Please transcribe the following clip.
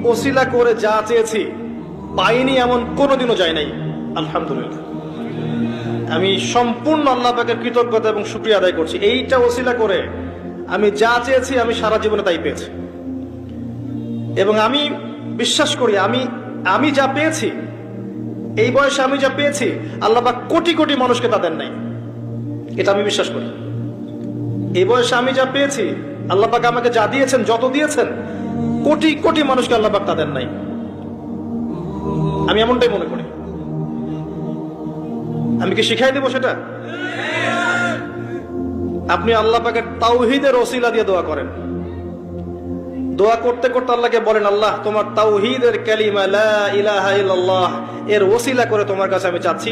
ওসিলা করে যা চেয়েছি পাইনি এমন কোনোদিনও যায় নাই। আলহামদুলিল্লাহ, আমি সম্পূর্ণ আল্লাহ পাকের কৃতজ্ঞতা এবং শুকরিয়া আদায় করছি। এইটা ওসিলা করে আমি যা চেয়েছি আমি সারা জীবনে তাই পেয়েছি। এবং আমি বিশ্বাস করি আমি যা পেয়েছি, এই বয়সে আমি যা পেয়েছি, আল্লাহ পাক কোটি কোটি মানুষকে তা দেন নাই। এটা আমি বিশ্বাস করি। এই বয়সে আমি যা পেয়েছি, আল্লাহ পাক আমাকে যা দিয়েছেন, যত দিয়েছেন, কোটি কোটি মানুষকে আল্লাহ পাক তা দেন নাই। আমি এমনটাই মনে করি। আমি কি শিখাই দেবো সেটা? আপনি আল্লাহ পাকের তাওহীদের ওসিলা দিয়ে দোয়া করেন। দোয়া করতে করতে আল্লাহকে বলেন, আল্লাহ তোমার তাওহীদের কালিমা লা ইলাহা ইল্লাল্লাহ এর ওসিলা করে তোমার কাছে আমি চাচ্ছি